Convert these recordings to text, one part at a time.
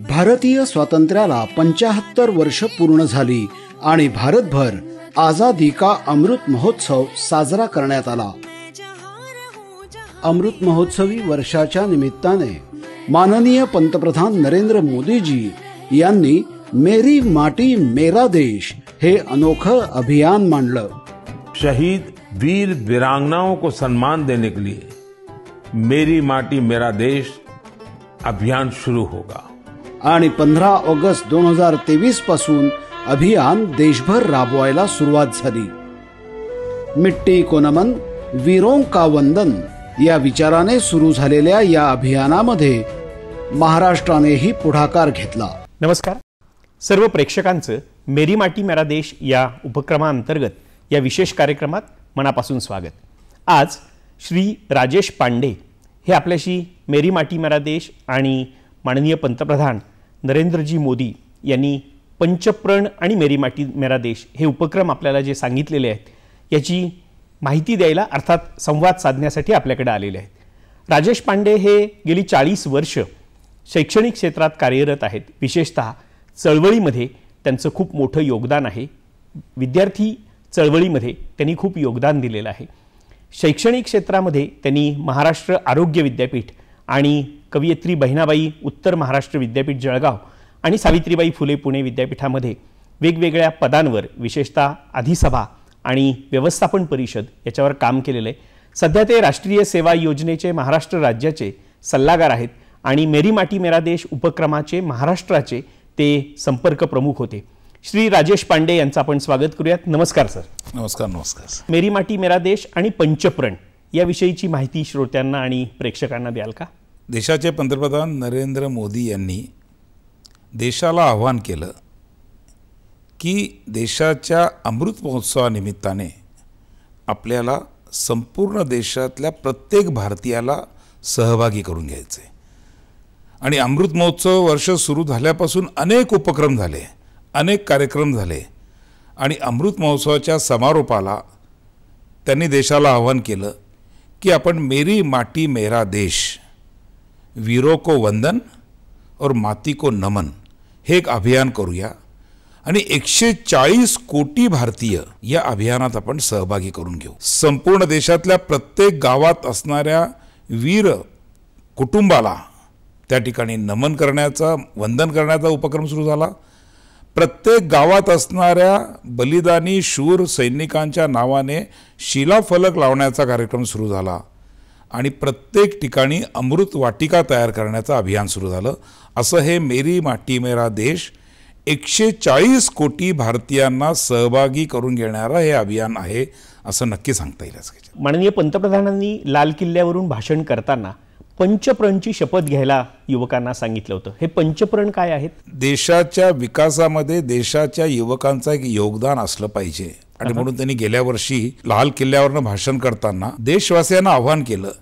भारतीय स्वातंत्र्याला 75 वर्ष पूर्ण झाली आणि भारतभर आझादी का अमृत महोत्सव साजरा करण्यात आला। अमृत महोत्सवी वर्षाच्या निमित्ताने माननीय पंतप्रधान नरेंद्र मोदीजी यांनी मेरी माटी मेरा देश हे अनोखं अभियान मांडलं। शहीद वीर वीरांगनाओं को सम्मान देने के लिए मेरी माटी मेरा देश अभियान शुरू होगा आणि 15 ऑगस्ट 2023 पासून अभियान देशभर राबवायला सुरुवात झाली। मिट्टी को नमन वीरों का वंदन या विचाराने सुरू झालेल्या या अभियानामध्ये महाराष्ट्रानेही पुढाकार घेतला। नमस्कार सर्व प्रेक्षकांचं मेरी माटी मेरा देश या उपक्रमांतर्गत या विशेष कार्यक्रमात मनापासून स्वागत। आज श्री राजेश पांडे हे आपल्याशी मेरी माटी मेरा देश आणि माननीय पंतप्रधान नरेंद्रजी मोदी यांनी पंचप्रण आणि मेरी माटी मेरा देश हे उपक्रम आपल्याला जे सांगितलेले आहेत याची माहिती द्यायला अर्थात संवाद साधण्यासाठी आपल्याकडे आलेले आहेत। राजेश पांडे हे गेली 40 वर्ष शैक्षणिक क्षेत्रात कार्यरत आहेत। विशेषतः चळवळीमध्ये त्यांचं खूप मोठं योगदान आहे। विद्यार्थी चळवळीमध्ये त्यांनी खूप योगदान दिलेलं आहे। शैक्षणिक क्षेत्रामध्ये त्यांनी महाराष्ट्र आरोग्य विद्यापीठ आणि कवयित्री बहिणाबाई उत्तर महाराष्ट्र विद्यापीठ जळगाव आणि सावित्रीबाई फुले पुणे विद्यापीठामध्ये वेगवेगळ्या पदांवर विशेषतः अधिसभा आणि व्यवस्थापन परिषद याच्यावर काम केलेलं आहे। सध्या ते राष्ट्रीय सेवा योजनेचे महाराष्ट्र राज्याचे सल्लागार आहेत आणि मेरी माटी मेरा देश उपक्रमाचे महाराष्ट्राचे ते संपर्क प्रमुख होते। श्री राजेश पांडे यांचं आपण स्वागत करूयात। नमस्कार सर। नमस्कार। नमस्कार। मेरी माटी मेरा देश आणि पंचप्रण याविषयीची माहिती श्रोत्यांना आणि प्रेक्षकांना द्याल का? देशाचे पंतप्रधान नरेंद्र मोदी यांनी देशाला आव्हान केलं की देशाच्या अमृत महोत्सवानिमित्ताने आपल्याला संपूर्ण देशातल्या प्रत्येक भारतीयाला सहभागी करून घ्यायचे आणि अमृत महोत्सव वर्ष सुरू झाल्यापासून अनेक उपक्रम झाले, अनेक कार्यक्रम झाले आणि अमृत महोत्सवाच्या समारोपाला त्यांनी देशाला आव्हान केलं की आपण मेरी माटी मेरा देश वीरों को वंदन और माती को नमन हे एक अभियान करूया आणि 140 कोटी भारतीय या अभियानात आपण सहभागी करून घेऊ। संपूर्ण देशातल्या प्रत्येक गावात असणाऱ्या वीर कुटुंबाला त्या ठिकाणी नमन करण्याचा वंदन करण्याचा उपक्रम सुरू झाला। प्रत्येक गावात असणाऱ्या बलिदानी शूर सैनिकांच्या नावाने शिलाफलक लावण्याचा कार्यक्रम सुरू झाला आणि प्रत्येक ठिकाणी अमृत वाटिका तयार करण्याचं अभियान सुरू झालं। असं हे मेरी माटी मेरा देश 140 कोटी भारतीयांना सहभागी करून घेणारं हे अभियान आहे असं नक्की सांगता येईल। माननीय पंतप्रधानांनी लाल किल्ल्यावरून भाषण करताना पंचप्रणची शपथ घ्यायला युवकांना सांगितलं होतं। हे पंचप्रण काय आहेत? देशाच्या विकासामध्ये देशाच्या युवकांचं एक योगदान असलं पाहिजे आणि म्हणून त्यांनी गेल्या वर्षी लाल किल्ल्यावरून भाषण करताना देशवासियांना आव्हान केलं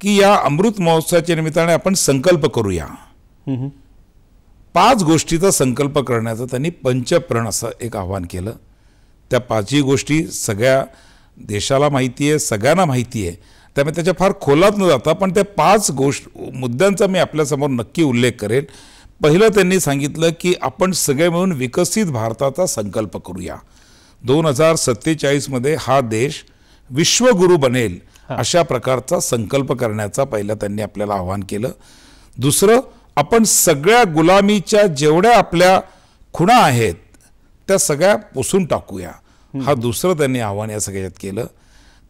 की या अमृत महोत्सवाच्या निमित्ताने आपण संकल्प करूया। 5 गोष्टीचा संकल्प करण्याचं त्यांनी पंचप्रण असं एक आव्हान केलं। त्या 5ही गोष्टी सगळ्या देशाला माहिती आहे, सगळ्यांना माहिती आहे, त्यामुळे त्याच्या फार खोलात न जाता पण त्या 5 मुद्द्यांचा मी आपल्यासमोर नक्की उल्लेख करेन। पहिलं त्यांनी सांगितलं की आपण सगळे मिळून विकसित भारताचा संकल्प करूया। 2047 मध्ये हा देश विश्वगुरु बनेल अशा प्रकारचा संकल्प करण्याचा पहिला त्यांनी आपल्याला आव्हान केलं। दुसरं, आपण सगळ्या गुलामीच्या जेवढ्या आपल्या खुणा आहेत त्या सगळ्या पुसून टाकूया, हा दुसरं त्यांनी आव्हान या सगळ्यात केलं।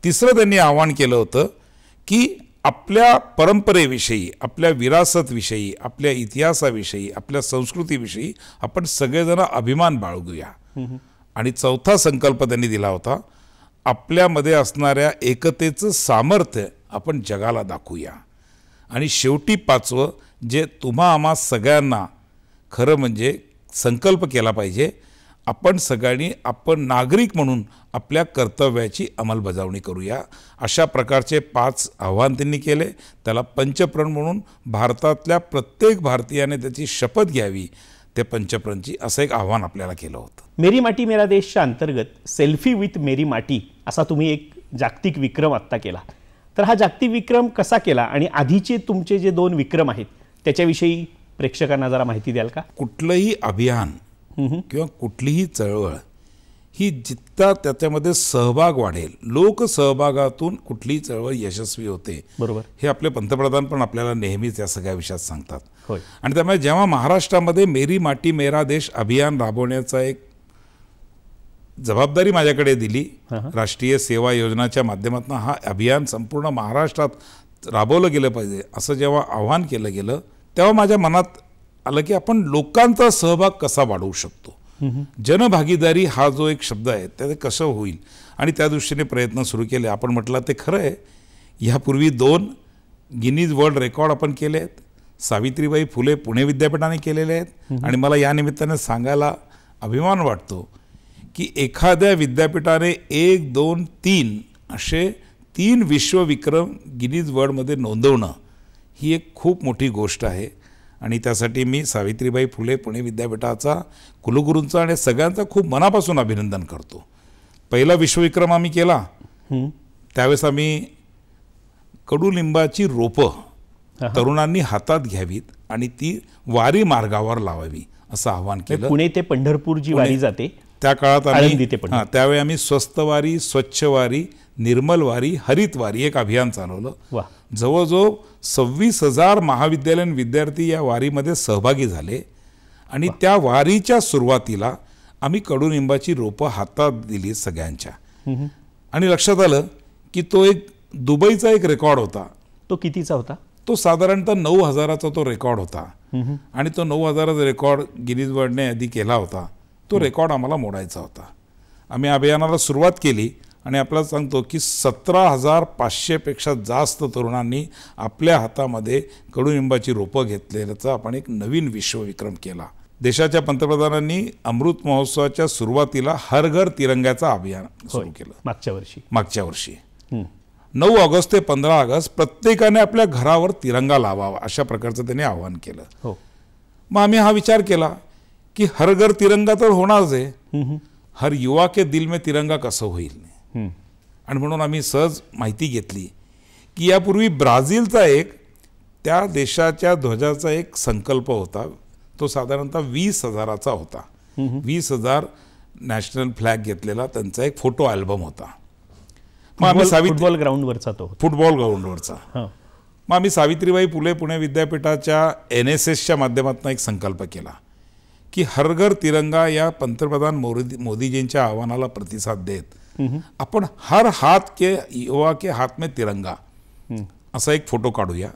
तिसरं त्यांनी आव्हान केलं होतं की आपल्या परंपरेविषयी, आपल्या विरासतविषयी, आपल्या इतिहासाविषयी, आपल्या संस्कृतीविषयी आपण सगळेजण अभिमान बाळगूया। आणि चौथा संकल्प त्यांनी दिला होता, आपल्यामध्ये असणाऱ्या एकतेचं सामर्थ्य आपण जगाला दाखवूया। आणि शेवटी 5वं, जे तुम्हा आम्हा सगळ्यांना खरं म्हणजे संकल्प केला पाहिजे, आपण सगळ्यांनी आपण नागरिक म्हणून आपल्या कर्तव्याची अंमलबजावणी करूया। अशा प्रकारचे 5 आव्हान त्यांनी केले। त्याला पंचप्रण म्हणून भारतातल्या प्रत्येक भारतीयाने त्याची शपथ घ्यावी, ते पंचप्रंची असं एक आव्हान आपल्याला केलं होतं. मेरी माटी मेरा देशच्या अंतर्गत सेल्फी विथ मेरी माटी असा तुम्ही एक जागतिक विक्रम आत्ता केला. तर हा जागतिक विक्रम कसा केला आणि आधीचे तुमचे जे 2 विक्रम आहेत त्याच्याविषयी प्रेक्षकांना जरा माहिती द्याल का? कुठलंही अभियान किंवा कुठलीही चळवळ ही जितका त्याच्यामध्ये सहभाग वाढेल, लोकसहभागातून कुठलीही चळवळ यशस्वी होते. बरोबर. हे आपले पंतप्रधान पण आपल्याला नेहमीच या सगळ्या विषयात सांगतात. होय. आणि त्यामुळे जेव्हा महाराष्ट्रामध्ये मेरी माटी मेरा देश अभियान राबवण्याचा एक जबाबदारी माझ्याकडे दिली, राष्ट्रीय सेवा योजनाच्या माध्यमातून हा अभियान संपूर्ण महाराष्ट्रात राबवलं गेलं पाहिजे असं जेव्हा आव्हान केलं गेलं, तेव्हा माझ्या मनात आलं की आपण लोकांचा सहभाग कसा वाढवू शकतो. जनभागीदारी हा जो एक शब्द आहे ते कसं होईल आणि त्या दृष्टीने प्रयत्न सुरू केले. आपण म्हटलं ते खरं आहे, ह्यापूर्वी 2 गिनीज वर्ल्ड रेकॉर्ड आपण केले आहेत, सावित्रीबाई फुले पुणे विद्यापीठाने केलेले आहेत. आणि मला या निमित्ताने सांगायला अभिमान वाटतो की एखाद्या विद्यापीठाने 1, 2, 3 असे 3 विश्वविक्रम गिनीज वर्ल्डमध्ये नोंदवणं ही एक खूप मोठी गोष्ट आहे. आणि त्यासाठी मी सावित्रीबाई फुले पुणे विद्यापीठाचा, कुलगुरूंचा आणि सगळ्यांचा खूप मनापासून अभिनंदन करतो. पहिला विश्वविक्रम आम्ही केला त्यावेळेस आम्ही कडुलिंबाची रोपं तरुणांनी हातात घ्यावीत आणि ती वारी मार्गावर लावावी असं आवाहन केलं. पुणे ते पंढरपूर जी वारी जाते त्या काळात आळंदी ते पंढरपूर. त्यावेळी आम्ही स्वस्त वारी, स्वच्छ वारी, निर्मल वारी, हरित वारी एक अभियान चालवलं. वा. जवळजवळ 26,000 महाविद्यालयीन विद्यार्थी या वारीमध्ये सहभागी झाले. आणि त्या वारीच्या सुरुवातीला आम्ही कडुनिंबाची रोपं हातात दिली सगळ्यांच्या. आणि लक्षात आलं की तो एक दुबईचा एक रेकॉर्ड होता. तो कितीचा होता? तो साधारणतः 9,000चा तो रेकॉर्ड होता. आणि तो 9,000चा रेकॉर्ड गिनीज वर्ल्डने आधी केला होता. तो रेकॉर्ड आम्हाला मोडायचा होता. आम्ही अभियानाला सुरुवात केली आणि आपल्याला सांगतो की 17,500पेक्षा जास्त तरुणांनी आपल्या हातामध्ये कडुनिंबाची रोपं घेतलेल्याचा आपण एक नवीन विश्वविक्रम केला. देशाच्या पंतप्रधानांनी अमृत महोत्सवाच्या सुरुवातीला हर घर तिरंग्याचं अभियान सुरू केलं मागच्या वर्षी. 9 ऑगस्ट ते 15 ऑगस्ट प्रत्येकाने आपल्या घरावर तिरंगा लावावा अशा प्रकारचं त्यांनी आवाहन केलं. मग आम्ही हा विचार केला की हर घर तिरंगा तर होणारच आहे, हर युवा के दिल में तिरंगा कसं होईल. आणि म्हणून आम्ही सहज माहिती घेतली की यापूर्वी ब्राझीलचा एक त्या देशाच्या ध्वजाचा एक संकल्प होता. तो साधारणतः 20,000चा होता. 20,000 नॅशनल फ्लॅग घेतलेला त्यांचा एक फोटो अल्बम होता. मग आम्ही फुटबॉल ग्राउंडवरचा मग आम्ही सावित्रीबाई फुले पुणे विद्यापीठाच्या NSSच्या माध्यमातून एक संकल्प केला की हर घर तिरंगा या पंतप्रधान मोदीजींच्या आव्हानाला प्रतिसाद देत आपण हर हात के युवा के हात में तिरंगा असा एक फोटो काढूया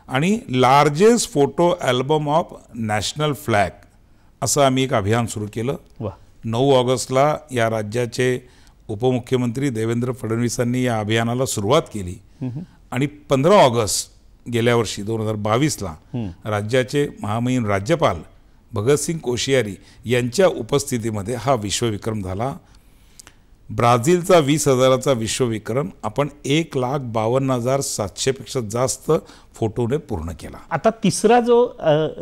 आणि largest photo album of national flag असं आम्ही एक अभियान सुरू केलं. 9 ऑगस्टला या राज्याचे उपमुख्यमंत्री देवेंद्र फडणवीसांनी या अभियानाला सुरुवात केली. आणि 15 ऑगस्ट गेल्या वर्षी 2022ला राज्याचे महामहिम राज्यपाल भगतसिंग कोश्यारी यांच्या उपस्थितीमध्ये हा विश्वविक्रम झाला. ब्राझीलचा 20,000चा विश्वविक्रम आपण 1,52,700 पेक्षा जास्त फोटोने पूर्ण केला. आता तिसरा जो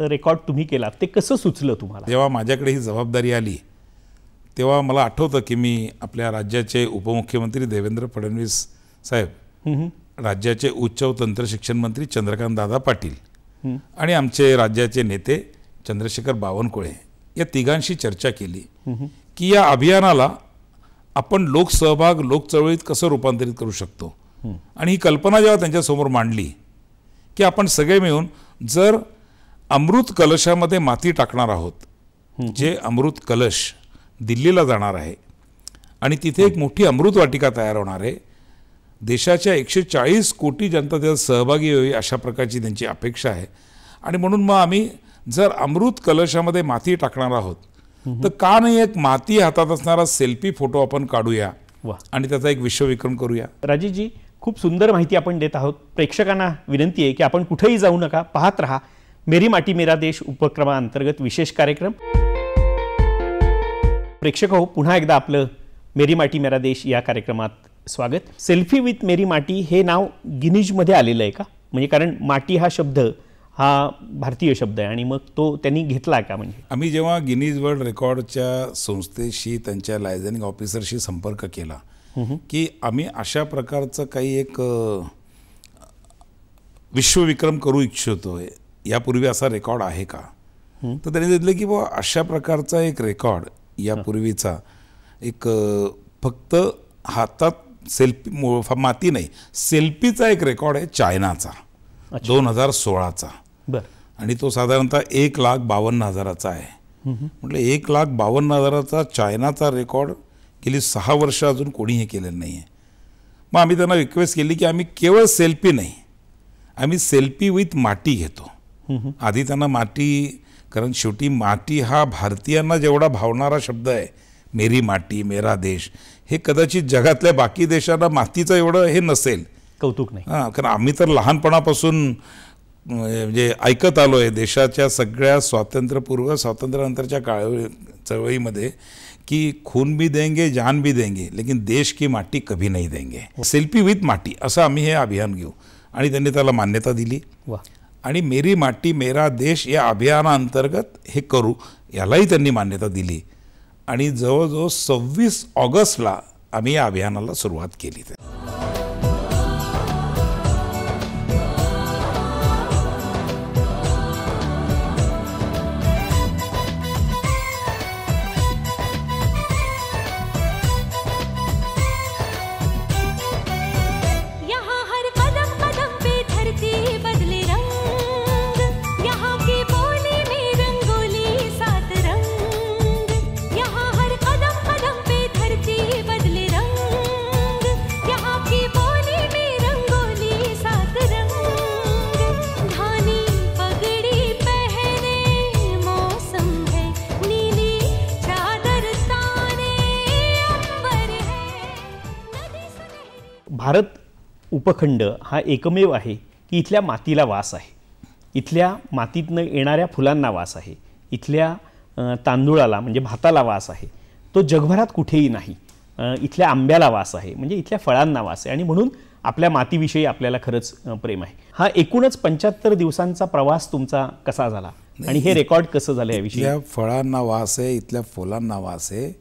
रेकॉर्ड तुम्ही केला ते कसं सुचलं तुम्हाला? जेव्हा माझ्याकडे ही जबाबदारी आली तेव्हा मला आठवतं की मी आपल्या राज्याचे उपमुख्यमंत्री देवेंद्र फडणवीस साहेब, राज्याचे उच्च व तंत्र शिक्षण मंत्री चंद्रकांत दादा पाटील आणि आमचे राज्याचे नेते चंद्रशेखर बावनकुळे या तिघांशी चर्चा केली की या अभियानाला आपण लोकसहभाग लोकचळवळीत कसं रूपांतरित करू शकतो. आणि ही कल्पना जेव्हा त्यांच्यासमोर मांडली की आपण सगळे मिळून जर अमृत कलशामध्ये माती टाकणार आहोत, जे अमृत कलश दिल्लीला जाणार आहे आणि तिथे एक मोठी अमृत वाटिका तयार होणार आहे, देशाच्या 140 कोटी जनता त्यात सहभागी होईल अशा प्रकारची त्यांची अपेक्षा आहे. आणि म्हणून मग आम्ही जर अमृत कलशामध्ये माती टाकणार आहोत तर का नाही एक माती हातात असणारा सेल्फी फोटो आपण काढूया आणि त्याचा एक विश्वविक्रम करूया. राजेशजी, खूप सुंदर माहिती आपण देत आहोत. प्रेक्षकांना विनंती आहे की आपण कुठेही जाऊ नका, पाहत रहा मेरी माटी मेरा देश उपक्रमाअंतर्गत विशेष कार्यक्रम. प्रेक्षक हो, पुन्हा एकदा आपलं मेरी माटी मेरा देश या कार्यक्रमात स्वागत. सेल्फी विथ मेरी माटी हे नाव गिनीजमध्ये आलेलं आहे का? म्हणजे कारण माटी हा शब्द हा भारतीय शब्द आहे आणि मग तो त्यांनी घेतला का? म्हणजे आम्ही जेव्हा गिनीज वर्ल्ड रेकॉर्डच्या संस्थेशी त्यांच्या लायझनिंग ऑफिसरशी संपर्क केला की आम्ही अशा प्रकारचं काही एक विश्वविक्रम करू इच्छितोय, यापूर्वी असा रेकॉर्ड आहे का? तर त्यांनी सांगितलं की बाबा अशा प्रकारचा एक रेकॉर्ड यापूर्वीचा एक फक्त हातात सेल्फी माती नाही, सेल्फीचा एक रेकॉर्ड आहे चायनाचा 2016चा. बरं. आणि तो साधारणतः 1,52,000चा आहे. म्हटलं 1,52,000चा चायनाचा रेकॉर्ड गेली 6 वर्ष अजून कोणी हे केलेलं नाही आहे. मग आम्ही त्यांना रिक्वेस्ट केली की आम्ही केवळ सेल्फी नाही, आम्ही सेल्फी विथ माती घेतो. आधी त्यांना माती, कारण शेवटी माती हा भारतीयांना जेवढा भावणारा शब्द आहे, मेरी माती मेरा देश, हे कदाचित जगातल्या बाकी देशांना मातीचं एवढं हे नसेल, कौतुक नाही. हां, कारण आम्ही तर लहानपणापासून म्हणजे ऐकत आलो आहे देशाच्या सगळ्या स्वातंत्र्यानंतरच्या चळवळीमध्ये की खून भी देंगे जान भी देंगे लेकिन देश की माटी कभी नहीं देंगे. सेल्फी विथ माटी असं आम्ही हे अभियान घेऊ आणि त्यांनी त्याला मान्यता दिली. आणि मेरी माटी मेरा देश या अभियानाअंतर्गत हे करू यालाही त्यांनी मान्यता दिली. आणि जवळजवळ 26 ऑगस्टला आम्ही या अभियानाला सुरुवात केली. भारत उपखंड हा एकमेव आहे की इथल्या मातीला वास आहे, इथल्या मातीतनं येणाऱ्या फुलांना वास आहे, इथल्या तांदूळाला म्हणजे भाताला वास आहे, तो जगभरात कुठेही नाही. इथल्या आंब्याला वास आहे, म्हणजे इथल्या फळांना वास आहे. आणि म्हणून आपल्या मातीविषयी आपल्याला खरंच प्रेम आहे. हा एकूणच 75 दिवसांचा प्रवास तुमचा कसा झाला आणि हे रेकॉर्ड कसं झालं याविषयी? इथल्या फळांना वास आहे, इथल्या फुलांना वास आहे,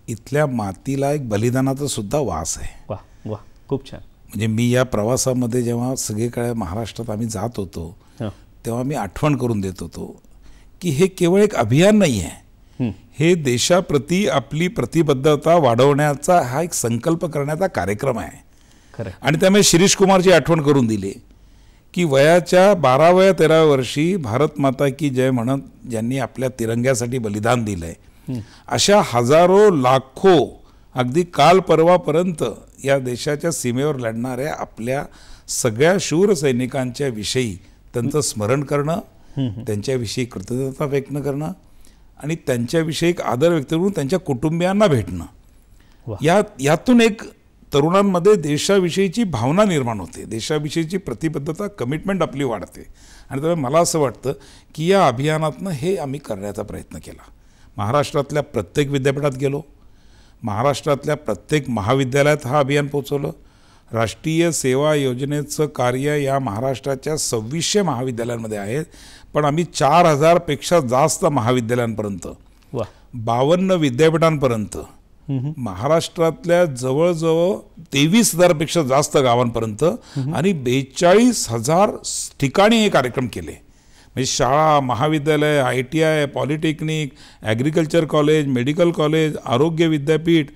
इथल्या मातीला एक बलिदानाचा सुद्धा वास आहे. वा वा, खूप छान. म्हणजे मी या प्रवासामध्ये जेव्हा सगळीकडे महाराष्ट्रात आम्ही जात होतो तेव्हा मी आठवण करून देत होतो की हे केवळ एक अभियान नाही आहे, हे देशाप्रती आपली प्रतिबद्धता वाढवण्याचा हा एक संकल्प करण्याचा कार्यक्रम आहे. आणि त्यामुळे शिरीष कुमारची आठवण करून दिली की वयाच्या 12व्या-13व्या वर्षी भारत माता की जय म्हणत ज्यांनी आपल्या तिरंग्यासाठी बलिदान दिलंय, अशा हजारो लाखो अगदी काल परवापर्यंत या देशाच्या सीमेवर लढणाऱ्या आपल्या सगळ्या शूर सैनिकांच्या विषयी त्यांचं स्मरण करणं, त्यांच्याविषयी कृतज्ञता व्यक्त करणं आणि त्यांच्याविषयी एक आदर व्यक्त करून त्यांच्या कुटुंबियांना भेटणं, यातून एक तरुणांमध्ये देशाविषयीची भावना निर्माण होते, देशाविषयीची प्रतिबद्धता, कमिटमेंट आपली वाढते. आणि त्यामुळे मला असं वाटतं की या अभियानातनं हे आम्ही करण्याचा प्रयत्न केला. महाराष्ट्रातल्या प्रत्येक विद्यापीठात गेलो, महाराष्ट्रातल्या प्रत्येक महाविद्यालयात हा अभियान पोचवलं. राष्ट्रीय सेवा योजनेचं कार्य या महाराष्ट्राच्या 2600 महाविद्यालयांमध्ये आहेत, पण आम्ही 4000पेक्षा जास्त महाविद्यालयांपर्यंत, 52 विद्यापीठांपर्यंत, महाराष्ट्रातल्या जवळजवळ 23,000पेक्षा जास्त गावांपर्यंत आणि 42,000 ठिकाणी हे कार्यक्रम केले. म्हणजे शाळा, महाविद्यालय, ITI, polytechnic, agriculture college, medical college, आरोग्य विद्यापीठ,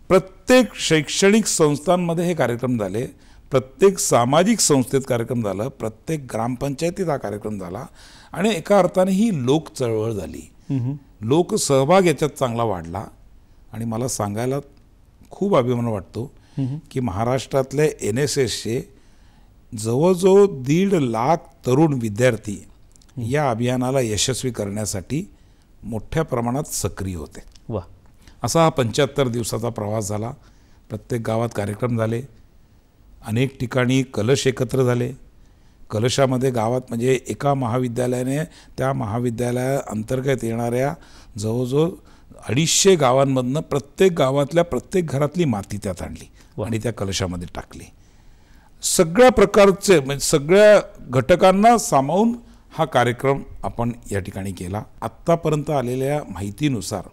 प्रत्येक शैक्षणिक संस्थांमध्ये हे कार्यक्रम झाले, प्रत्येक सामाजिक संस्थेत कार्यक्रम झाला, प्रत्येक ग्रामपंचायतीत हा कार्यक्रम झाला. आणि एका अर्थाने ही लोक चळवळ झाली, लोकसहभाग याच्यात चांगला वाढला. आणि मला सांगायला खूप अभिमान वाटतो की महाराष्ट्रातल्या NSSचे जवळजवळ 1.5 लाख तरुण विद्यार्थी या अभियानाला यशस्वी करण्यासाठी मोठ्या प्रमाणात सक्रिय होते. असा हा 75 दिवसाचा प्रवास झाला. प्रत्येक गावात कार्यक्रम झाले, अनेक ठिकाणी कलश एकत्र झाले. कलशामध्ये गावात म्हणजे एका महाविद्यालयाने त्या महाविद्यालयाअंतर्गत येणाऱ्या जवळजवळ 250 गावांमधनं प्रत्येक गावातल्या प्रत्येक घरातली माती त्यात आणली आणि त्या कलशामध्ये टाकली. सगळ्या प्रकारचे म्हणजे सगळ्या घटकांना सामावून हा कार्यक्रम आपण या ठिकाणी केला. आत्तापर्यंत आलेल्या माहितीनुसार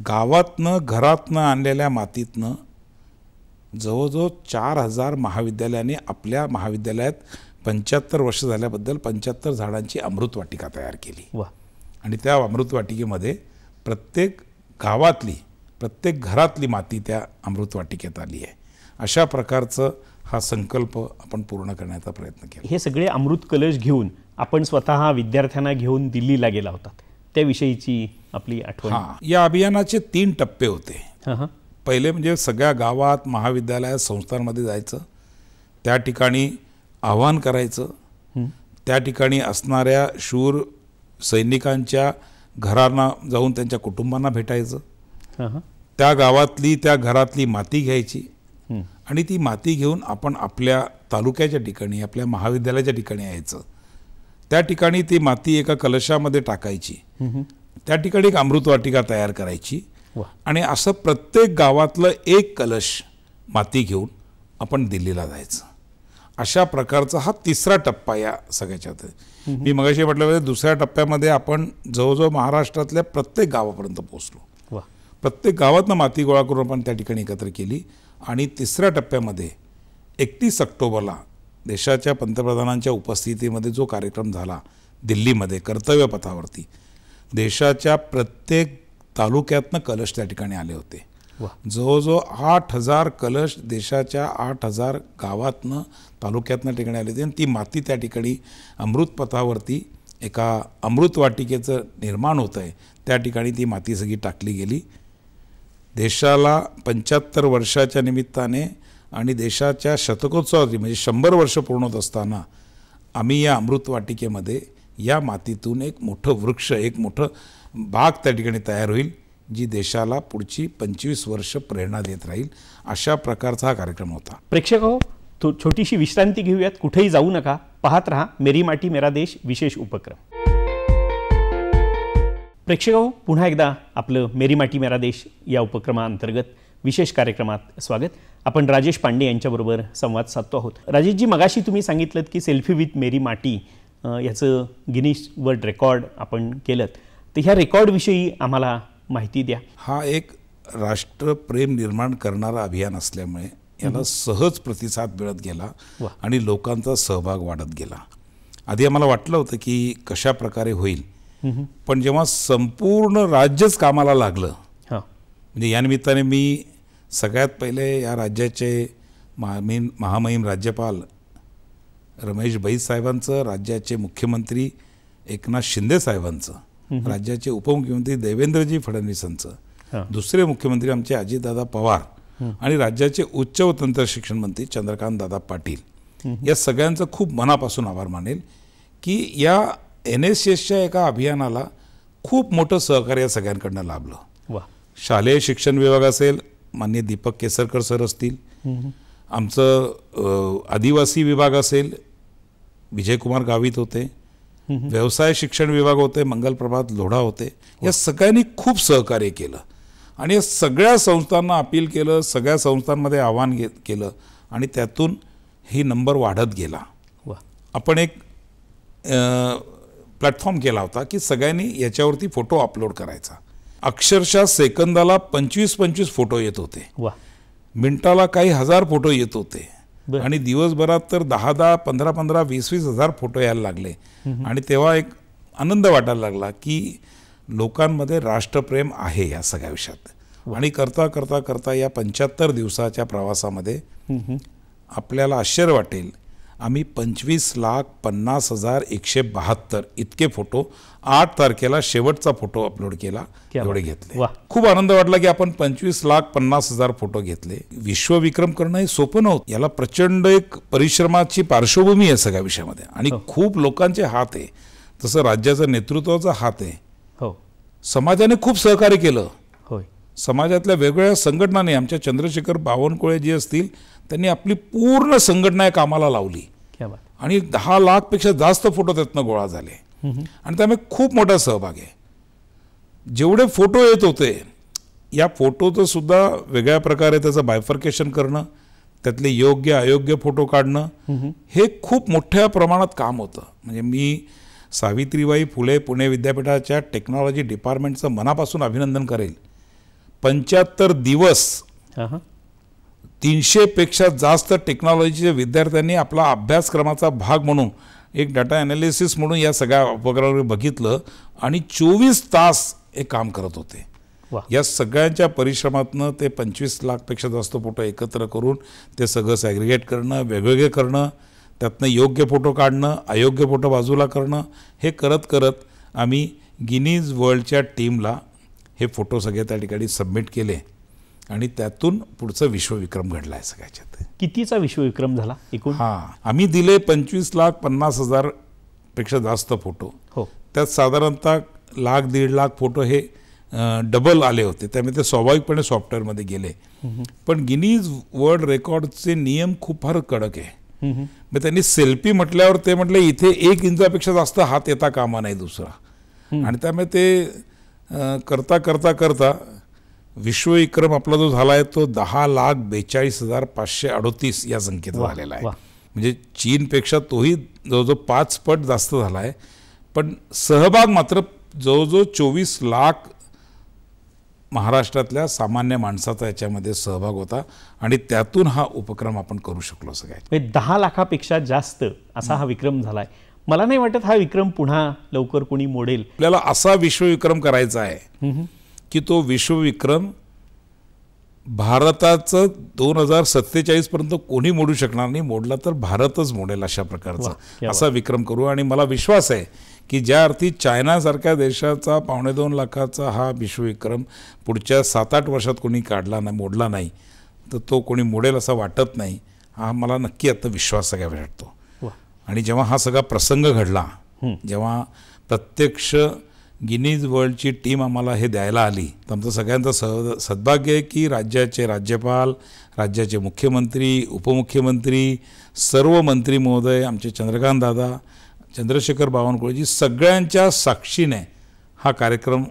गावातनं घरातनं आणलेल्या मातीतनं जवळजवळ 4000 महाविद्यालयाने आपल्या महाविद्यालयात 75 वर्ष झाल्याबद्दल 75 झाडांची अमृतवाटिका तयार केली. वा. आणि त्या अमृतवाटिकेमध्ये प्रत्येक गावातली प्रत्येक घरातली माती त्या अमृतवाटिकेत आली आहे. अशा प्रकारचं हा संकल्प आपण पूर्ण करण्याचा प्रयत्न केला. हे सगळे अमृत कलश घेऊन आपण स्वतः विद्यार्थ्यांना घेऊन दिल्लीला गेला होतात, त्याविषयीची आपली आठवण. हां, या अभियानाचे 3 टप्पे होते. हां. पहिले म्हणजे सगळ्या गावात महाविद्यालयात संस्थांमध्ये जायचं, त्या ठिकाणी आवाहन करायचं, त्या ठिकाणी असणाऱ्या शूर सैनिकांच्या घरांना जाऊन त्यांच्या कुटुंबांना भेटायचं, त्या गावातली त्या घरातली माती घ्यायची आणि ती माती घेऊन आपण आपल्या तालुक्याच्या ठिकाणी आपल्या महाविद्यालयाच्या ठिकाणी यायचं. त्या ठिकाणी ती माती एका कलशामध्ये टाकायची, त्या ठिकाणी एक अमृतवाटिका तयार करायची आणि असं प्रत्येक गावातलं एक कलश माती घेऊन आपण दिल्लीला जायचं. अशा प्रकारचा हा 3रा टप्पा या सगळ्याच्यात. मी मगाशी म्हटलं दुसऱ्या टप्प्यामध्ये आपण जवळजवळ महाराष्ट्रातल्या प्रत्येक गावापर्यंत पोहोचलो. प्रत्येक गावातनं माती गोळा करून आपण त्या ठिकाणी एकत्र केली आणि 3ऱ्या टप्प्यामध्ये 31 ऑक्टोबरला देशाच्या पंतप्रधानांच्या उपस्थितीमध्ये जो कार्यक्रम झाला दिल्लीमध्ये कर्तव्यपथावरती, देशाच्या प्रत्येक तालुक्यातनं कलश त्या ठिकाणी आले होते. जवळजवळ 8000 कलश देशाच्या 8000 गावातनं तालुक्यातनं ठिकाणी आले होते आणि ती माती त्या ठिकाणी अमृतपथावरती एका अमृतवाटिकेचं निर्माण होतं आहे त्या ठिकाणी ती माती सगळी टाकली गेली. देशाला 75 वर्षाच्या निमित्ताने आणि देशाच्या शतकोत्सवाची म्हणजे 100 वर्ष पूर्ण होत असताना आम्ही या अमृतवाटिकेमध्ये या मातीतून एक मोठं वृक्ष, एक मोठं बाग त्या ठिकाणी तयार होईल, जी देशाला पुढची 25 वर्ष प्रेरणा देत राहील. अशा प्रकारचा हा कार्यक्रम होता. प्रेक्षक हो, छोटीशी विश्रांती घेऊयात, कुठेही जाऊ नका, पाहत रहा मेरी माटी मेरा देश विशेष उपक्रम. प्रेक्षक हो, पुन्हा एकदा आपलं मेरी माटी मेरा देश या उपक्रमाअंतर्गत विशेष कार्यक्रमात स्वागत. आपण राजेश पांडे यांच्याबरोबर संवाद साधतो आहोत. राजेशजी, मगाशी तुम्ही सांगितलं की सेल्फी विथ मेरी माटी याचं गिनीज वर्ल्ड रेकॉर्ड आपण केलं, तर ह्या रेकॉर्डविषयी आम्हाला माहिती द्या. हा एक राष्ट्रप्रेम निर्माण करणारा अभियान असल्यामुळे याला सहज प्रतिसाद मिळत गेला आणि लोकांचा सहभाग वाढत गेला. आधी आम्हाला वाटलं होतं की कशा प्रकारे होईल, पण जेव्हा संपूर्ण राज्यच कामाला लागलं, म्हणजे या निमित्ताने मी सगळ्यात पहिले या राज्याचे महामहिम राज्यपाल रमेश बैस साहेबांचं, राज्याचे मुख्यमंत्री एकनाथ शिंदे साहेबांचं, राज्याचे उपमुख्यमंत्री देवेंद्रजी फडणवीसांचं, दुसरे मुख्यमंत्री आमचे अजितदादा पवार आणि राज्याचे उच्च व तंत्र शिक्षण मंत्री चंद्रकांत दादा पाटील, या सगळ्यांचं खूप मनापासून आभार मानेल की या NSSच्या एका अभियानाला खूप मोठं सहकार्य सगळ्यांकडनं लाभलं. शालेय शिक्षण विभाग असेल, माननीय दीपक केसरकर सर असतील, आमचं आदिवासी विभाग असेल, विजयकुमार गावित होते, व्यवसाय शिक्षण विभाग होते, मंगलप्रभात लोढा होते, या सगळ्यांनी खूप सहकार्य केलं आणि या सगळ्या संस्थांना अपील केलं, सगळ्या संस्थांमध्ये आव्हान केलं आणि त्यातून ही नंबर वाढत गेला. आपण एक प्लॅटफॉर्म केला होता की सगळ्यांनी याच्यावरती फोटो अपलोड करायचा. अक्षरशः सेकंदाला 25-25 फोटो येत होते, मिनिटाला काही हजार फोटो येत होते आणि दिवसभरात तर 10-10, 15-15, 20-20 हजार फोटो यायला लागले. आणि तेव्हा एक आनंद वाटायला लागला की लोकांमध्ये राष्ट्रप्रेम आहे या सगळ्या विषयात. आणि करता करता करता या 75 दिवसाच्या प्रवासामध्ये आपल्याला आश्चर्य वाटेल, आम्ही 25,50,172 इतके फोटो 8 तारखेला शेवटचा फोटो अपलोड केला, एवढे घेतले. खूप आनंद वाटला की आपण 25,50,000 फोटो घेतले. विश्वविक्रम करणं हे सोपं नव्हतं, याला प्रचंड एक परिश्रमाची पार्श्वभूमी आहे सगळ्या विषयामध्ये आणि खूप लोकांचे हात आहे, तसं राज्याचं नेतृत्वाचा हात आहे. समाजाने खूप सहकार्य केलं. समाजातल्या वेगवेगळ्या संघटनांनी, आमच्या चंद्रशेखर बावनकुळे जी असतील त्यांनी आपली पूर्ण संघटना कामाला लावली आणि 10 लाखपेक्षा जास्त फोटो त्यातनं गोळा झाले आणि त्यामुळे खूप मोठा सहभाग आहे. जेवढे फोटो येत होते या फोटोचं सुद्धा वेगळ्या प्रकारे त्याचं बायफर्केशन करणं, त्यातले योग्य अयोग्य फोटो काढणं, हे खूप मोठ्या प्रमाणात काम होतं. म्हणजे मी सावित्रीबाई फुले पुणे विद्यापीठाच्या टेक्नॉलॉजी डिपार्टमेंटचं मनापासून अभिनंदन करेल. 75 दिवस हां हां 300पेक्षा जास्त टेक्नॉलॉजीच्या विद्यार्थ्यांनी आपला अभ्यासक्रमाचा भाग म्हणून एक डाटा ॲनालिसिस म्हणून या सगळ्या उपक्रमावर बघितलं आणि 24 तास हे काम करत होते. वा. या सगळ्यांच्या परिश्रमातनं ते 25 लाखपेक्षा जास्त फोटो एकत्र करून ते सगळं सॅग्रिगेट करणं, वेगवेगळे करणं, त्यातनं योग्य फोटो काढणं, अयोग्य फोटो बाजूला करणं, हे करत करत आम्ही गिनीज वर्ल्डच्या टीमला हे फोटो सगळे त्या ठिकाणी सबमिट केले आणि त्यातून पुढचं विश्वविक्रम घडला आहे सगळ्याच्यात. कितीचा विश्वविक्रम झाला एकूण? हां, आम्ही दिले 25,50,000 पेक्षा जास्त फोटो. हो. त्यात साधारणतः 1,00,000-1.5 फोटो हे डबल आले होते, त्यामुळे ते स्वाभाविकपणे सॉफ्टवेअरमध्ये गेले. पण गिनीज वर्ल्ड रेकॉर्डचे नियम खूप फार कडक आहे. मग त्यांनी सेल्फी म्हटल्यावर ते म्हटले इथे 1 इंचापेक्षा जास्त हात येता कामा नाही दुसरा. आणि त्यामुळे ते करता करता करता विश्वविक्रम आपला जो झाला आहे तो 10,42,538 या संख्येचा झालेला आहे. म्हणजे चीनपेक्षा तोही जवळजवळ 5 पट जास्त झाला आहे. पण सहभाग मात्र जवळजवळ 24 लाख महाराष्ट्रातल्या सामान्य माणसाचा याच्यामध्ये सहभाग होता आणि त्यातून हा उपक्रम आपण करू शकलो सगळ्यात. 10 लाखापेक्षा जास्त असा हा विक्रम झालाय. मला नाही वाटत हा विक्रम पुन्हा लवकर कोणी मोडेल. आपल्याला असा विश्वविक्रम करायचा आहे की तो विश्वविक्रम भारताचं 2047 पर्यंत कोणी मोडू शकणार नाही. मोडला तर भारतच मोडेल अशा प्रकारचा असा विक्रम करू. आणि मला विश्वास आहे की ज्या अर्थी चायनासारख्या देशाचा 2.25 लाखाचा हा विश्वविक्रम पुढच्या 7-8 वर्षात कोणी काढला नाही, मोडला नाही, तर तो कोणी मोडेल असं वाटत नाही. हा मला नक्की आता विश्वास सगळ्या वाटतो. आणि जेव्हा हा सगळा प्रसंग घडला, जेव्हा प्रत्यक्ष गिनीज वर्ल्डची टीम आम्हाला हे द्यायला आली, तर आमचं सगळ्यांचं सद्भाग्य आहे की राज्याचे राज्यपाल, राज्याचे मुख्यमंत्री, उपमुख्यमंत्री, सर्व मंत्री महोदय, आमचे चंद्रकांत दादा, चंद्रशेखर बावनकुळेजी सगळ्यांच्या साक्षीने हा कार्यक्रम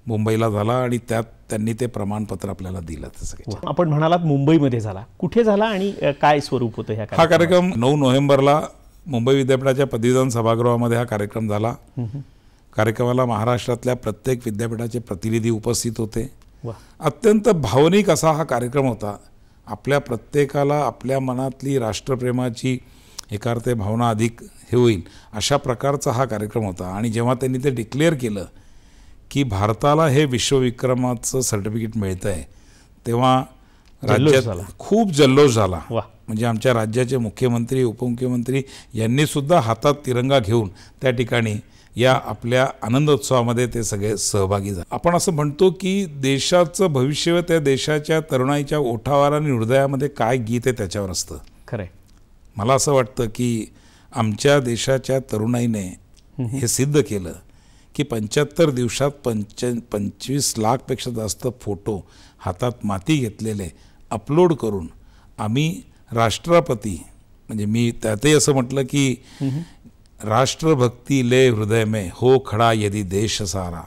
मुंबईला झाला आणि त्यात त्यांनी ते प्रमाणपत्र आपल्याला दिलं. तसं आपण म्हणालात मुंबईमध्ये झाला, कुठे झाला आणि काय स्वरूप होतं ह्या? हा कार्यक्रम 9 नोव्हेंबरला मुंबई विद्यापीठाच्या पदवीदान सभागृहामध्ये हा कार्यक्रम झाला. कार्यक्रमाला महाराष्ट्रातल्या प्रत्येक विद्यापीठाचे प्रतिनिधी उपस्थित होते. अत्यंत भावनिक असा हा कार्यक्रम होता. आपल्या प्रत्येकाला आपल्या मनातली राष्ट्रप्रेमाची एकार्थे भावना अधिक हे होईल अशा प्रकारचा हा कार्यक्रम होता. आणि जेव्हा त्यांनी ते डिक्लेअर केलं की भारताला हे विश्वविक्रमाचं सर्टिफिकेट मिळतं आहे, तेव्हा राज्यात खूप जल्लोष झाला. म्हणजे आमच्या राज्याचे मुख्यमंत्री, उपमुख्यमंत्री यांनी सुद्धा हातात तिरंगा घेऊन त्या ठिकाणी या आपल्या आनंदोत्सवामध्ये ते सगळे सहभागी झाले. आपण असं म्हणतो की देशाचं भविष्य त्या देशाच्या तरुणाईच्या ओठावर आणि हृदयामध्ये काय गीत आहे त्याच्यावर असतं. खरंय. मला असं वाटतं की आमच्या देशाच्या तरुणाईने हे सिद्ध केलं की 75 दिवसात 25 लाखपेक्षा जास्त फोटो हातात माती घेतलेले अपलोड करून आम्ही राष्ट्रपती, म्हणजे मी त्यातही असं म्हटलं की राष्ट्रभक्ति ले हृदय में हो खड़ा यदि देश सारा,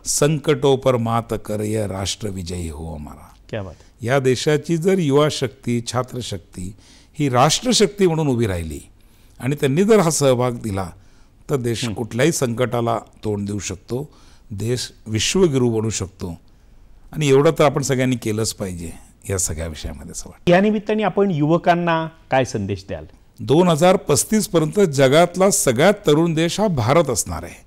संकटों पर मात कर यह राष्ट्र विजयी हो हमारा. क्या बात. या देशाची जर युवा शक्ती, छात्रशक्ती ही राष्ट्रशक्ती म्हणून उभी राहिली आणि त्यांनी जर हा सहभाग दिला तर देश कुठल्याही संकटाला तोंड देऊ शकतो, देश विश्वगुरू बनू शकतो. आणि एवढं तर आपण सगळ्यांनी केलंच पाहिजे या सगळ्या विषयामध्ये. असं वाटतं या निमित्ताने आपण युवकांना काय संदेश द्याल? 2035 पर्यंत जगातला सगळ्यात तरुण देश हा भारत असणार आहे.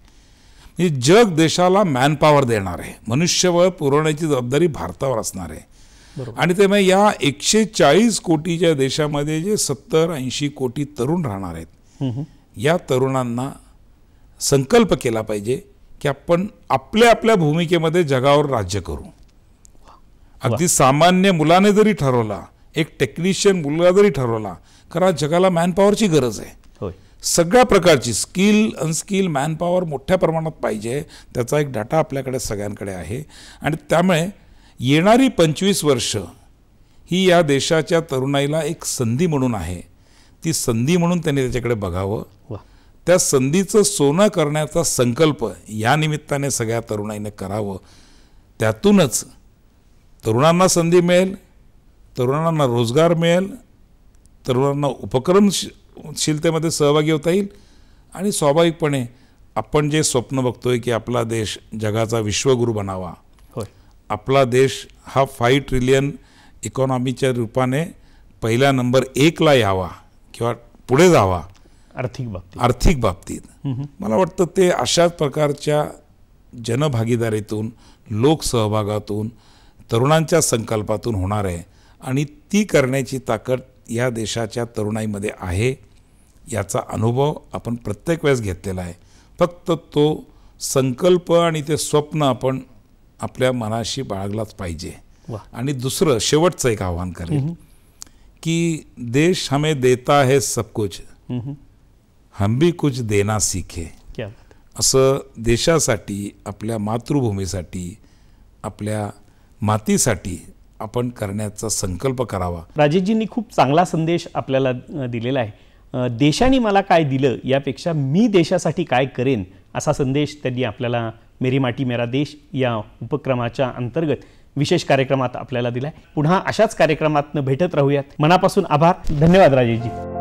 म्हणजे जग देशाला मॅनपॉवर देणार आहे, मनुष्यबळ पुरवण्याची जबाबदारी भारतावर असणार आहे. आणि त्यामुळे या 140 कोटीच्या देशामध्ये जे 70-80 कोटी तरुण राहणार आहेत, या तरुणांना संकल्प केला पाहिजे की आपण आपल्या आपल्या भूमिकेमध्ये जगावर राज्य करू. अगदी सामान्य मुलाने जरी ठरवला, एक टेक्निशियन मुलगा जरी ठरवला, कारण जगाला मॅनपॉवरची गरज आहे. सगळ्या प्रकारची स्किल, अनस्किल मॅनपॉवर मोठ्या प्रमाणात पाहिजे. त्याचा एक डाटा आपल्याकडे सगळ्यांकडे आहे. आणि त्यामुळे येणारी 25 वर्ष ही या देशाच्या तरुणाईला एक संधी म्हणून आहे. ती संधी म्हणून त्यांनी त्याच्याकडे बघावं. त्या संधीचं सोनं करण्याचा संकल्प या निमित्ताने सगळ्या तरुणाईने करावं. त्यातूनच तरुणांना संधी मिळेल, तरुणांना रोजगार मिळेल, तरुणांना उपक्रमशीलतेमध्ये सहभागी होता येईल आणि स्वाभाविकपणे आपण जे स्वप्न बघतोय की आपला देश जगाचा विश्वगुरू बनावा, होय. आपला देश हा 5 ट्रिलियन इकॉनॉमीच्या रूपाने पहिला नंबर 1ला यावा किंवा पुढे जावा आर्थिक बाबतीत, मला वाटतं ते अशाच प्रकारच्या जनभागीदारीतून, लोकसहभागातून, तरुणांच्या संकल्पातून होणार आहे आणि ती करण्याची ताकद या देशाच्या तरुणाईमध्ये आहे. याचा अनुभव आपण प्रत्येक वेळेस घेतलेला आहे. फक्त तो संकल्प आणि ते स्वप्न आपण आपल्या मनाशी बाळगलाच पाहिजे. आणि दुसरं शेवटचं एक आव्हान करेल की देश हमें देता है सब कुछ, हम भी कुछ देना सीखे. असं देशासाठी, आपल्या मातृभूमीसाठी, आपल्या मातीसाठी आपण करण्याचा संकल्प करावा. राजेशजींनी खूप चांगला संदेश आपल्याला दिलेला आहे. देशाने मला काय दिलं यापेक्षा मी देशासाठी काय करेन असा संदेश त्यांनी आपल्याला मेरी माटी मेरा देश या उपक्रमाच्या अंतर्गत विशेष कार्यक्रमात आपल्याला दिलाय. पुन्हा अशाच कार्यक्रमात भेटत राहूयात. मनापासून आभार. धन्यवाद राजेशजी.